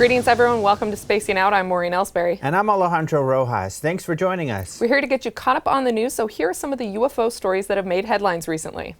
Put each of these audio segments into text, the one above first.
Greetings everyone, welcome to Spacing Out. I'm Maureen Ellsbury. And I'm Alejandro Rojas. Thanks for joining us. We're here to get you caught up on the news, so here are some of the UFO stories that have made headlines recently.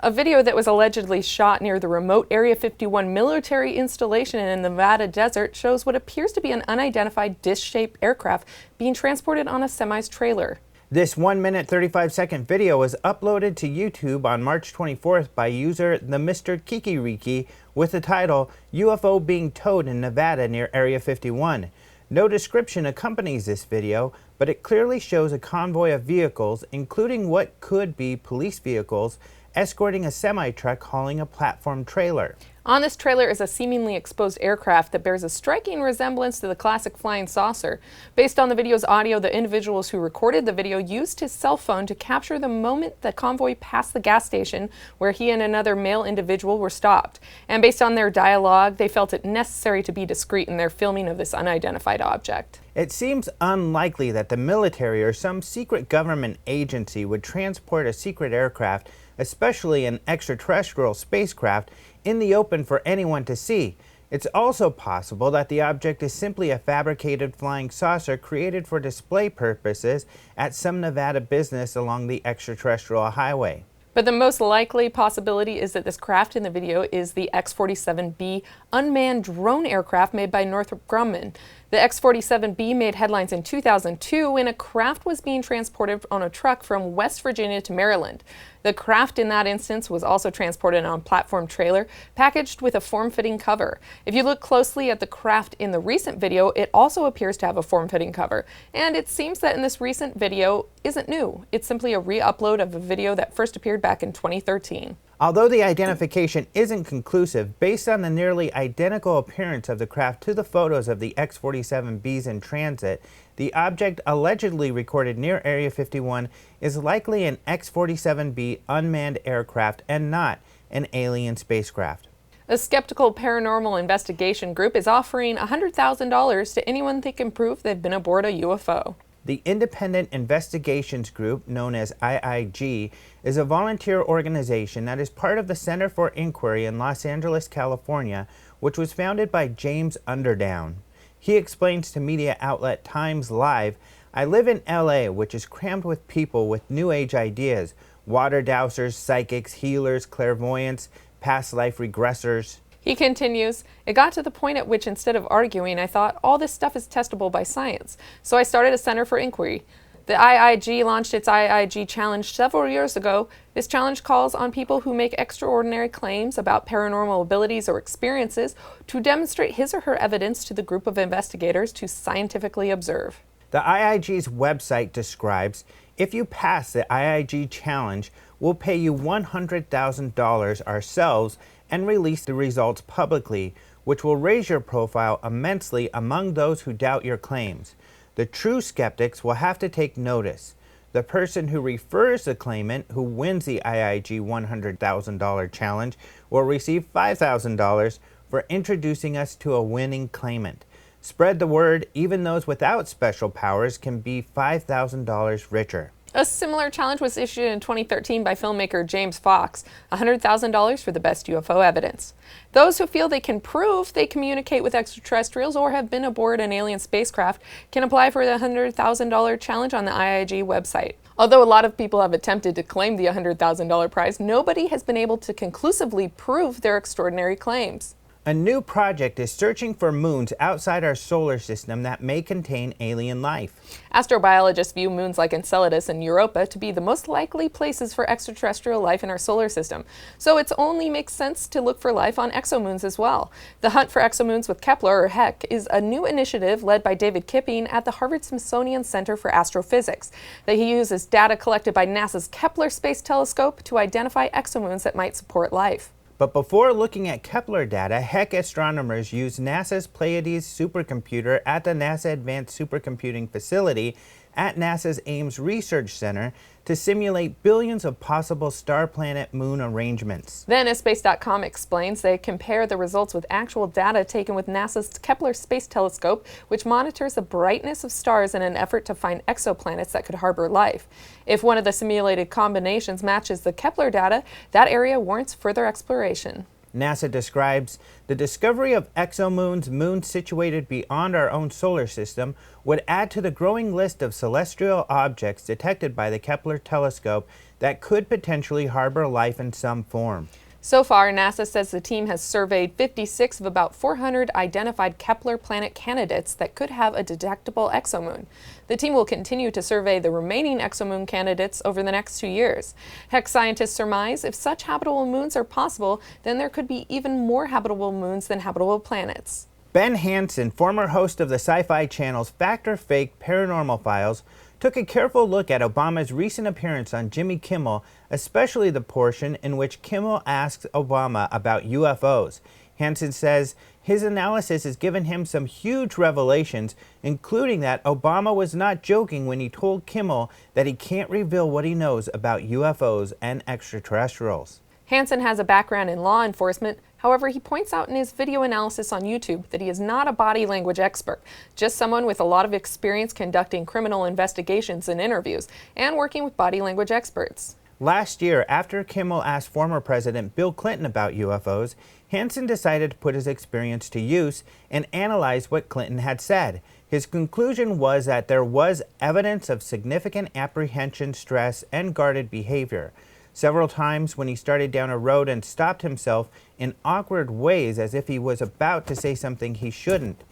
A video that was allegedly shot near the remote Area 51 military installation in the Nevada desert shows what appears to be an unidentified disc-shaped aircraft being transported on a semi's trailer. This 1-minute 35-second video was uploaded to YouTube on March 24th by user the Mr. Kikiriki with the title UFO being towed in Nevada near Area 51. No description accompanies this video, but it clearly shows a convoy of vehicles, including what could be police vehicles, escorting a semi-truck hauling a platform trailer. On this trailer is a seemingly exposed aircraft that bears a striking resemblance to the classic flying saucer. Based on the video's audio, the individuals who recorded the video used his cell phone to capture the moment the convoy passed the gas station where he and another male individual were stopped. And based on their dialogue, they felt it necessary to be discreet in their filming of this unidentified object. It seems unlikely that the military or some secret government agency would transport a secret aircraft, especially an extraterrestrial spacecraft, in the open for anyone to see. It's also possible that the object is simply a fabricated flying saucer created for display purposes at some Nevada business along the extraterrestrial highway. But the most likely possibility is that this craft in the video is the X-47B unmanned drone aircraft made by Northrop Grumman. The X-47B made headlines in 2002 when a craft was being transported on a truck from West Virginia to Maryland. The craft in that instance was also transported on a platform trailer, packaged with a form-fitting cover. If you look closely at the craft in the recent video, it also appears to have a form-fitting cover. And it seems that in this recent video isn't new. It's simply a re-upload of a video that first appeared back in 2013. Although the identification isn't conclusive, based on the nearly identical appearance of the craft to the photos of the X-47Bs in transit, the object allegedly recorded near Area 51 is likely an X-47B unmanned aircraft and not an alien spacecraft. A skeptical paranormal investigation group is offering $100,000 to anyone that can prove they've been aboard a UFO. The Independent Investigations Group, known as IIG, is a volunteer organization that is part of the Center for Inquiry in Los Angeles, California, which was founded by James Underdown. He explains to media outlet Times Live, "I live in LA, which is crammed with people with new age ideas, water dowsers, psychics, healers, clairvoyants, past life regressors." He continues, "It got to the point at which instead of arguing, I thought all this stuff is testable by science. So I started a Center for Inquiry. The IIG launched its IIG Challenge several years ago. This challenge calls on people who make extraordinary claims about paranormal abilities or experiences to demonstrate his or her evidence to the group of investigators to scientifically observe." The IIG's website describes, "If you pass the IIG challenge, we'll pay you $100,000 ourselves and release the results publicly, which will raise your profile immensely among those who doubt your claims. The true skeptics will have to take notice. The person who refers the claimant who wins the IIG $100,000 challenge will receive $5,000 for introducing us to a winning claimant. Spread the word, even those without special powers can be $5,000 richer." A similar challenge was issued in 2013 by filmmaker James Fox, $100,000 for the best UFO evidence. Those who feel they can prove they communicate with extraterrestrials or have been aboard an alien spacecraft can apply for the $100,000 challenge on the IIG website. Although a lot of people have attempted to claim the $100,000 prize, nobody has been able to conclusively prove their extraordinary claims. A new project is searching for moons outside our solar system that may contain alien life. Astrobiologists view moons like Enceladus and Europa to be the most likely places for extraterrestrial life in our solar system, so it only makes sense to look for life on exomoons as well. The hunt for exomoons with Kepler, or HEK, is a new initiative led by David Kipping at the Harvard-Smithsonian Center for Astrophysics that he uses data collected by NASA's Kepler Space Telescope to identify exomoons that might support life. But before looking at Kepler data, HEK astronomers used NASA's Pleiades supercomputer at the NASA Advanced Supercomputing Facility at NASA's Ames Research Center to simulate billions of possible star-planet-moon arrangements. Then, as Space.com explains, they compare the results with actual data taken with NASA's Kepler Space Telescope, which monitors the brightness of stars in an effort to find exoplanets that could harbor life. If one of the simulated combinations matches the Kepler data, that area warrants further exploration. NASA describes the discovery of exomoons, moons situated beyond our own solar system, would add to the growing list of celestial objects detected by the Kepler telescope that could potentially harbor life in some form. So far, NASA says the team has surveyed 56 of about 400 identified Kepler planet candidates that could have a detectable exomoon. The team will continue to survey the remaining exomoon candidates over the next 2 years. Heck, scientists surmise if such habitable moons are possible, then there could be even more habitable moons than habitable planets. Ben Hansen, former host of the Sci-Fi Channel's Fact or Fake Paranormal Files, took a careful look at Obama's recent appearance on Jimmy Kimmel, especially the portion in which Kimmel asks Obama about UFOs. Hansen says his analysis has given him some huge revelations, including that Obama was not joking when he told Kimmel that he can't reveal what he knows about UFOs and extraterrestrials. Hansen has a background in law enforcement. However, he points out in his video analysis on YouTube that he is not a body language expert, just someone with a lot of experience conducting criminal investigations and interviews, and working with body language experts. Last year, after Kimmel asked former President Bill Clinton about UFOs, Hansen decided to put his experience to use and analyze what Clinton had said. His conclusion was that there was evidence of significant apprehension, stress, and guarded behavior. Several times when he started down a road and stopped himself in awkward ways as if he was about to say something he shouldn't.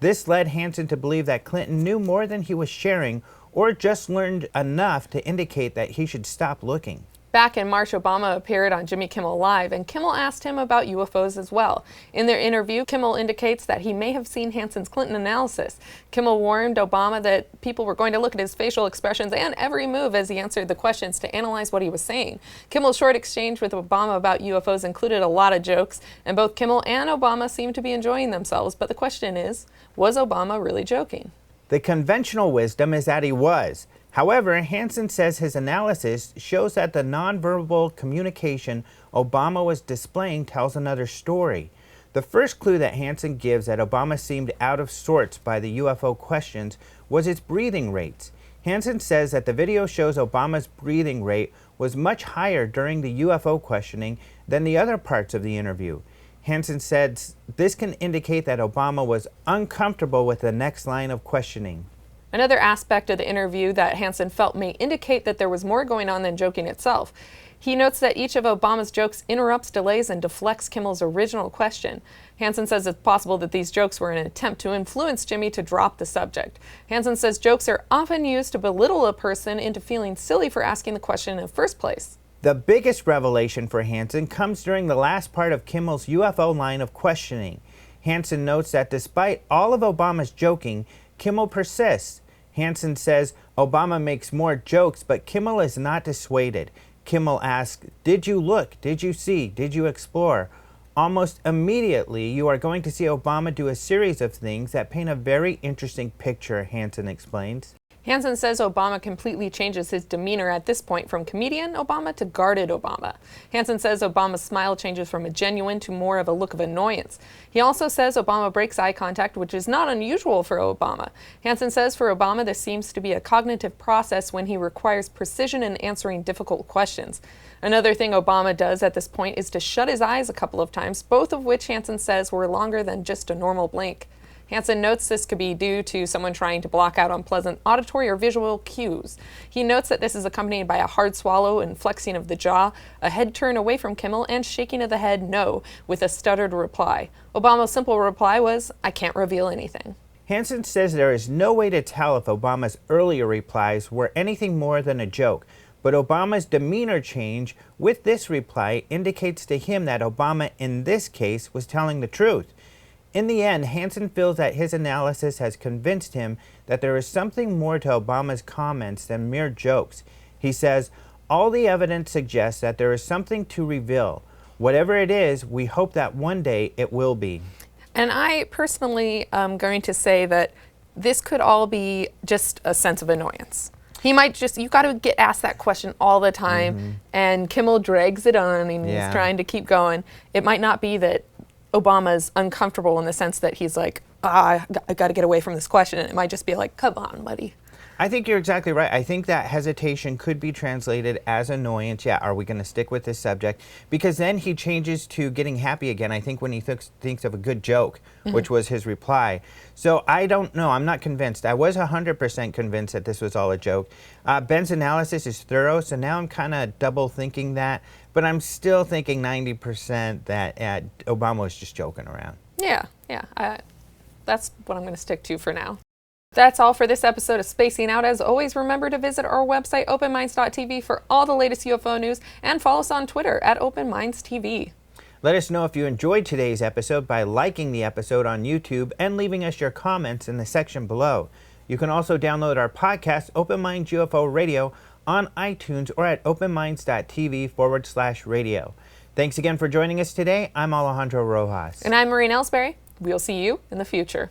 This led Hansen to believe that Clinton knew more than he was sharing or just learned enough to indicate that he should stop looking. Back in March, Obama appeared on Jimmy Kimmel Live, and Kimmel asked him about UFOs as well. In their interview, Kimmel indicates that he may have seen Hansen's Clinton analysis. Kimmel warned Obama that people were going to look at his facial expressions and every move as he answered the questions to analyze what he was saying. Kimmel's short exchange with Obama about UFOs included a lot of jokes, and both Kimmel and Obama seemed to be enjoying themselves. But the question is, was Obama really joking? The conventional wisdom is that he was. However, Hansen says his analysis shows that the nonverbal communication Obama was displaying tells another story. The first clue that Hansen gives that Obama seemed out of sorts by the UFO questions was his breathing rates. Hansen says that the video shows Obama's breathing rate was much higher during the UFO questioning than the other parts of the interview. Hansen says this can indicate that Obama was uncomfortable with the next line of questioning. Another aspect of the interview that Hansen felt may indicate that there was more going on than joking itself. He notes that each of Obama's jokes interrupts, delays, and deflects Kimmel's original question. Hansen says it's possible that these jokes were an attempt to influence Jimmy to drop the subject. Hansen says jokes are often used to belittle a person into feeling silly for asking the question in the first place. The biggest revelation for Hansen comes during the last part of Kimmel's UFO line of questioning. Hansen notes that despite all of Obama's joking, Kimmel persists. Hansen says Obama makes more jokes, but Kimmel is not dissuaded. Kimmel asks, "Did you look? Did you see? Did you explore?" Almost immediately, you are going to see Obama do a series of things that paint a very interesting picture, Hansen explains. Hansen says Obama completely changes his demeanor at this point from comedian Obama to guarded Obama. Hansen says Obama's smile changes from a genuine to more of a look of annoyance. He also says Obama breaks eye contact, which is not unusual for Obama. Hansen says for Obama this seems to be a cognitive process when he requires precision in answering difficult questions. Another thing Obama does at this point is to shut his eyes a couple of times, both of which Hansen says were longer than just a normal blink. Hansen notes this could be due to someone trying to block out unpleasant auditory or visual cues. He notes that this is accompanied by a hard swallow and flexing of the jaw, a head turn away from Kimmel, and shaking of the head no, with a stuttered reply. Obama's simple reply was, "I can't reveal anything." Hansen says there is no way to tell if Obama's earlier replies were anything more than a joke, but Obama's demeanor change with this reply indicates to him that Obama in this case was telling the truth. In the end, Hansen feels that his analysis has convinced him that there is something more to Obama's comments than mere jokes. He says, all the evidence suggests that there is something to reveal. Whatever it is, we hope that one day it will be. And I personally am going to say that this could all be just a sense of annoyance. He might just, you got to get asked that question all the time, and Kimmel drags it on and he's trying to keep going. It might not be that Obama's uncomfortable in the sense that he's like, I got to get away from this question. And it might just be like, come on, buddy. I think you're exactly right. I think that hesitation could be translated as annoyance. Yeah, are we going to stick with this subject? Because then he changes to getting happy again, I think, when he thinks of a good joke, which was his reply. So I don't know. I'm not convinced. I was 100% convinced that this was all a joke. Ben's analysis is thorough, so now I'm kind of double thinking that. But I'm still thinking 90% that Obama was just joking around. Yeah. That's what I'm going to stick to for now. That's all for this episode of Spacing Out. As always, remember to visit our website, openminds.tv, for all the latest UFO news, and follow us on Twitter at openmindstv. Let us know if you enjoyed today's episode by liking the episode on YouTube and leaving us your comments in the section below. You can also download our podcast, Open Minds UFO Radio, on iTunes or at openminds.tv/radio. Thanks again for joining us today. I'm Alejandro Rojas. And I'm Maureen Ellsbury. We'll see you in the future.